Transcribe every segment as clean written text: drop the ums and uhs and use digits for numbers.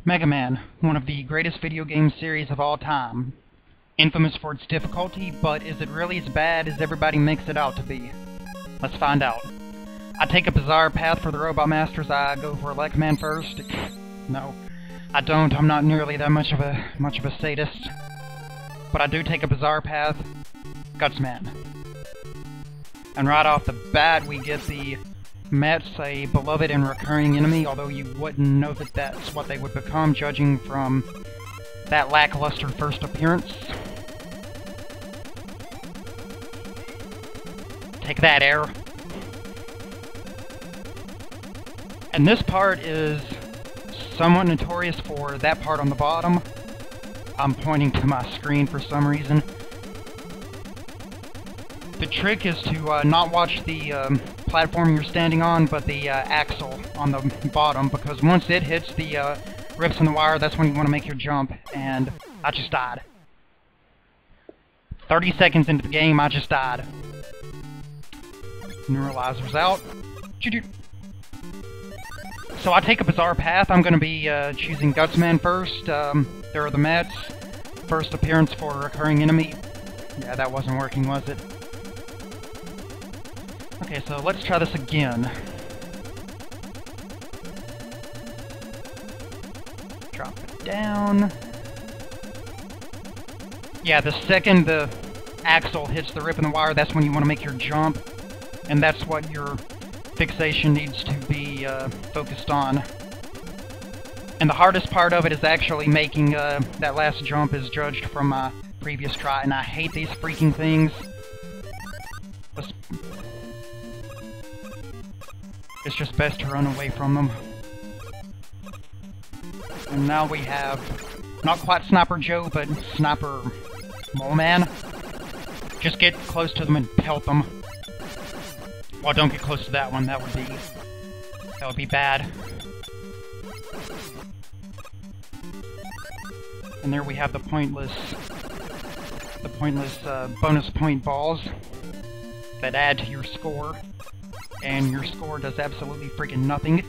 Mega Man, one of the greatest video game series of all time. Infamous for its difficulty, but is it really as bad as everybody makes it out to be? Let's find out. I take a bizarre path for the Robot Masters. I go for Elect Man first. No, I don't. I'm not nearly that much of a sadist. But I do take a bizarre path, Gutsman. And right off the bat, we get the Mets, a beloved and recurring enemy, although you wouldn't know that that's what they would become, judging from that lackluster first appearance. Take that, air. And this part is somewhat notorious for that part on the bottom. I'm pointing to my screen for some reason. The trick is to not watch the platform you're standing on, but the axle on the bottom, because once it hits the rips in the wire, that's when you want to make your jump, and I just died. 30 seconds into the game, I just died. Neuralizer's out. So I take a bizarre path. I'm going to be choosing Gutsman first. There are the Mets. First appearance for a recurring enemy. Yeah, that wasn't working, was it? Okay, so let's try this again. Drop it down. Yeah, the second the axle hits the rip in the wire, that's when you want to make your jump. And that's what your fixation needs to be focused on. And the hardest part of it is actually making that last jump, as judged from my previous try. And I hate these freaking things. It's just best to run away from them. And now we have, not quite Sniper Joe, but Sniper Mole Man. Just get close to them and pelt them. Well, don't get close to that one. That would be bad. And there we have the pointless bonus point balls that add to your score. And your score does absolutely freaking nothing.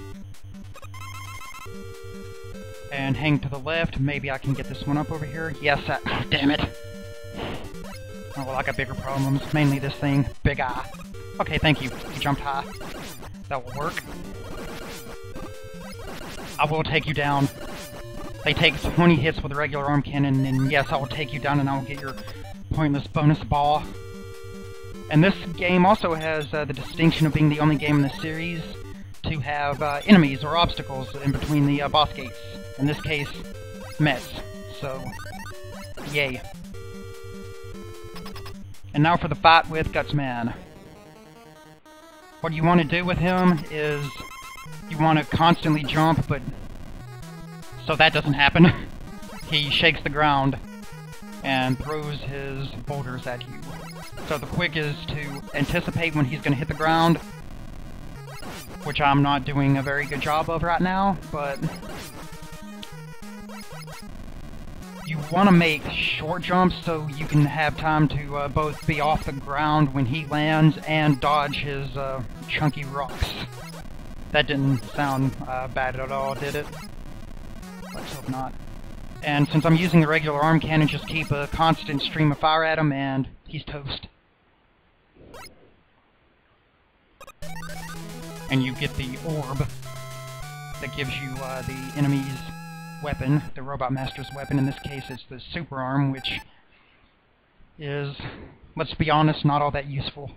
And hang to the left. Maybe I can get this one up over here. Yes, damn it. Oh, well, I got bigger problems. Mainly this thing. Big eye. Okay, thank you. You jumped high. That will work. I will take you down. They take 20 hits with a regular arm cannon, and yes, I will take you down and I will get your pointless bonus ball. And this game also has the distinction of being the only game in the series to have enemies or obstacles in between the boss gates. In this case, Mets. So, yay. And now for the fight with Gutsman. What you want to do with him is you want to constantly jump, but so that doesn't happen. He shakes the ground and throws his boulders at you. So the quick is to anticipate when he's going to hit the ground, which I'm not doing a very good job of right now, but you want to make short jumps so you can have time to both be off the ground when he lands and dodge his chunky rocks. That didn't sound bad at all, did it? Let's hope not. And since I'm using the regular arm cannon, just keep a constant stream of fire at him and he's toast. And you get the orb that gives you the enemy's weapon, the Robot Master's weapon. In this case, it's the super arm, which is, let's be honest, not all that useful.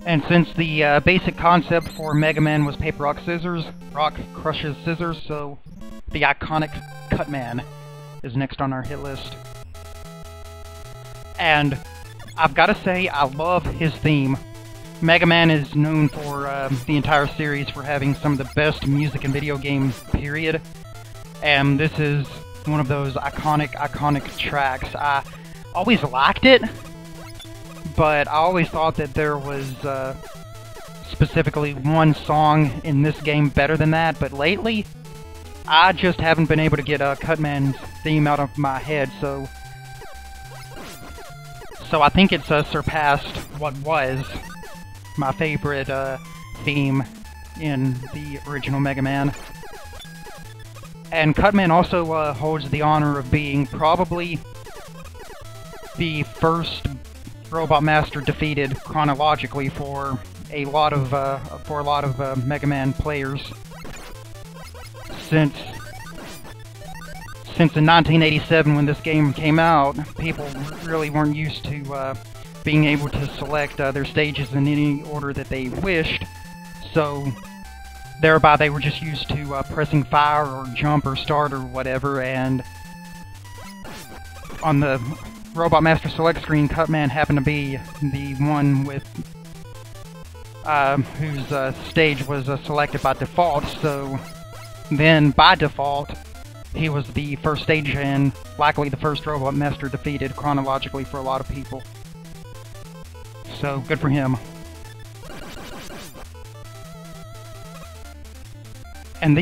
And since the basic concept for Mega Man was paper, rock, scissors, rock crushes scissors, so the iconic Cutman is next on our hit list. And I've got to say, I love his theme. Mega Man is known for the entire series for having some of the best music in video games, period. And this is one of those iconic tracks. I always liked it, but I always thought that there was specifically one song in this game better than that, but lately, I just haven't been able to get Cutman's theme out of my head, so I think it's surpassed what was my favorite theme in the original Mega Man. And Cutman also holds the honor of being probably the first Robot Master defeated chronologically for a lot of Mega Man players. Since in 1987, when this game came out, people really weren't used to being able to select their stages in any order that they wished, so thereby they were just used to pressing fire or jump or start or whatever, and on the Robot Master select screen, Cutman happened to be the one with whose stage was selected by default, so then by default he was the first stage and likely the first Robot Master defeated chronologically for a lot of people. So good for him. And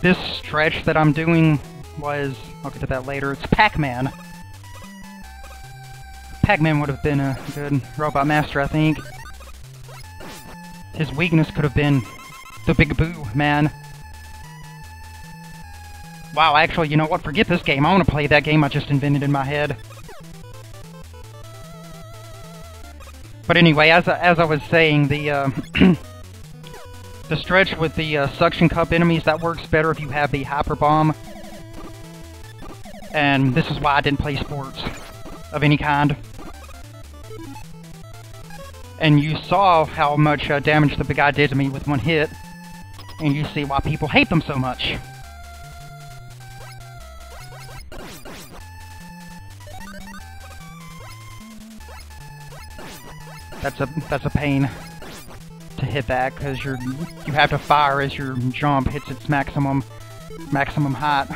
this stretch that I'm doing was, I'll get to that later, it's Pac-Man. Pac-Man would have been a good Robot Master, I think. His weakness could have been the Big Boo Man. Wow, actually, you know what? Forget this game. I want to play that game I just invented in my head. But anyway, as I was saying, the the stretch with the suction cup enemies, that works better if you have the Hyper Bomb. And this is why I didn't play sports of any kind. And you saw how much damage the big guy did to me with one hit, and you see why people hate them so much. That's a pain to hit that, because you have to fire as your jump hits its maximum height.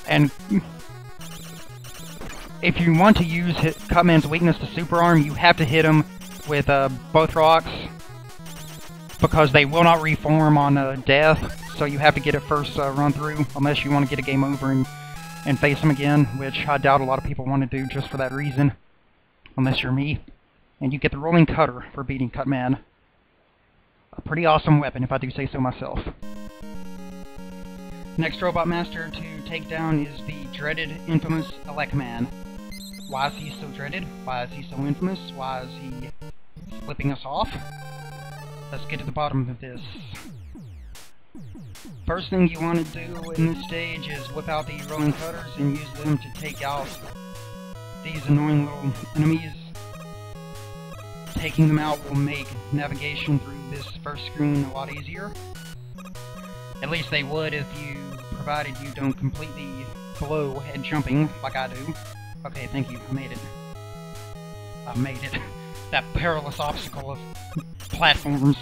And if you want to use Cutman's weakness to Super Arm, you have to hit him with both rocks, because they will not reform on death. So you have to get it first run through, unless you want to get a game over and face him again, which I doubt a lot of people want to do just for that reason, unless you're me. And you get the Rolling Cutter for beating Cutman. A pretty awesome weapon, if I do say so myself. Next Robot Master to take down is the dreaded, infamous Elecman. Why is he so dreaded? Why is he so infamous? Why is he flipping us off? Let's get to the bottom of this. First thing you want to do in this stage is whip out the rolling cutters and use them to take out these annoying little enemies. Taking them out will make navigation through this first screen a lot easier. At least they would if provided you don't completely blow head jumping like I do. Okay, thank you, I made it. I made it. That perilous obstacle of platforms.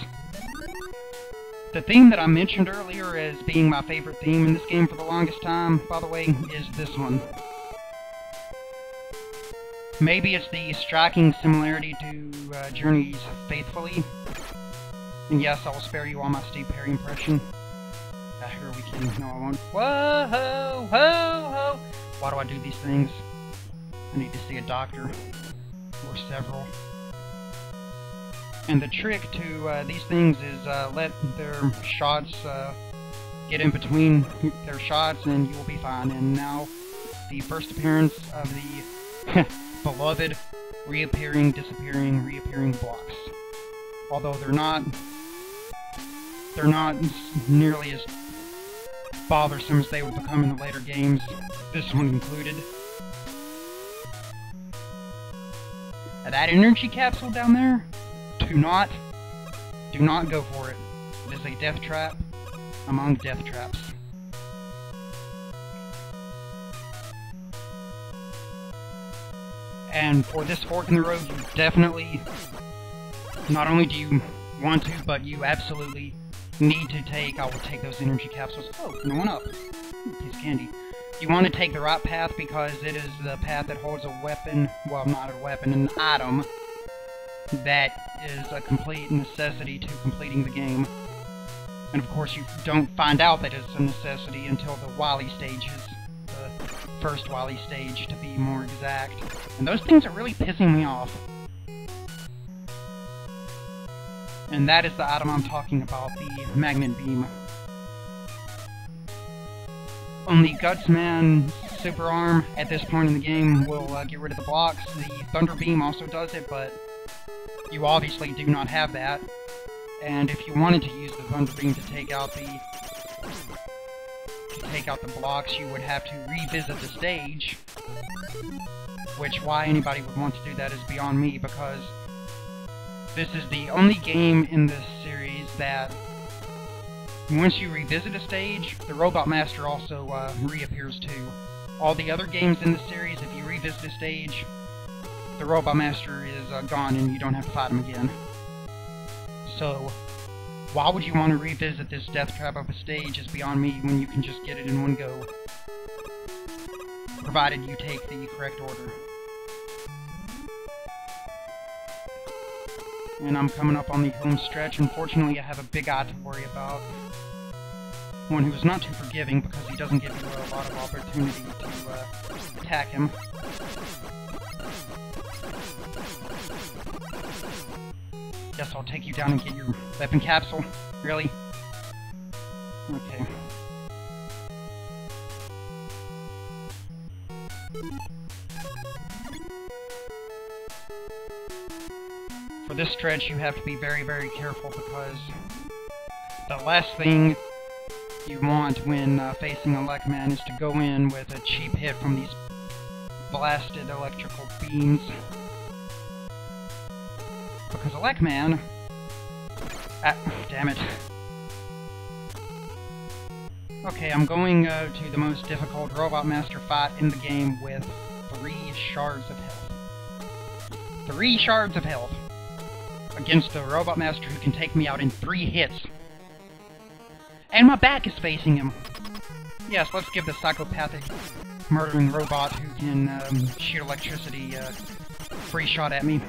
The theme that I mentioned earlier as being my favorite theme in this game for the longest time, by the way, is this one. Maybe it's the striking similarity to Journey's Faithfully. And yes, I will spare you all my Steve Perry impression. Here we can. No, I won't. Whoa, ho, ho, ho. Why do I do these things? I need to see a doctor. Or several. And the trick to these things is let their shots get in between their shots and you will be fine. And now, the first appearance of the beloved reappearing, disappearing, reappearing blocks. Although they're not nearly as bothersome as they would become in the later games, this one included. That energy capsule down there, do not go for it. It is a death trap among death traps. And for this fork in the road, you definitely, not only do you want to, but you absolutely need to take, I will take those energy capsules. Oh, no one up. Piece of candy. You want to take the right path because it is the path that holds a weapon, well, not a weapon, an item that is a complete necessity to completing the game. And of course you don't find out that it's a necessity until the Wily stages, the first Wily stage, to be more exact. And those things are really pissing me off. And that is the item I'm talking about, the magnet beam. Only Gutsman Super Arm at this point in the game will get rid of the blocks. The Thunder Beam also does it, but you obviously do not have that. And if you wanted to use the Thunder Beam to take out the blocks, you would have to revisit the stage. Which, why anybody would want to do that is beyond me, because this is the only game in this series that once you revisit a stage, the Robot Master also reappears too. All the other games in the series, if you revisit a stage, the Robot Master is gone and you don't have to fight him again. So, why would you want to revisit this death trap of a stage is beyond me when you can just get it in one go. Provided you take the correct order. And I'm coming up on the home stretch. Unfortunately, I have a big eye to worry about. One who is not too forgiving because he doesn't give you a lot of opportunity to attack him. Guess I'll take you down and get your weapon capsule. Really? Okay. For this stretch, you have to be very, very careful because the last thing you want when facing Elecman is to go in with a cheap hit from these blasted electrical beams. Because Elecman... damn it. Okay, I'm going to the most difficult Robot Master fight in the game with 3 shards of health. 3 shards of health! Against the Robot Master who can take me out in 3 hits. And my back is facing him! Yes, let's give the psychopathic murdering robot who can shoot electricity a free shot at me.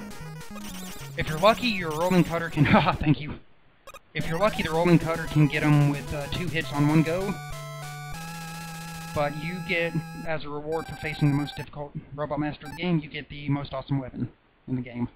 If you're lucky, your rolling cutter can... haha, thank you. If you're lucky, the rolling cutter can get him with 2 hits on one go. But you get, as a reward for facing the most difficult Robot Master of the game, you get the most awesome weapon in the game.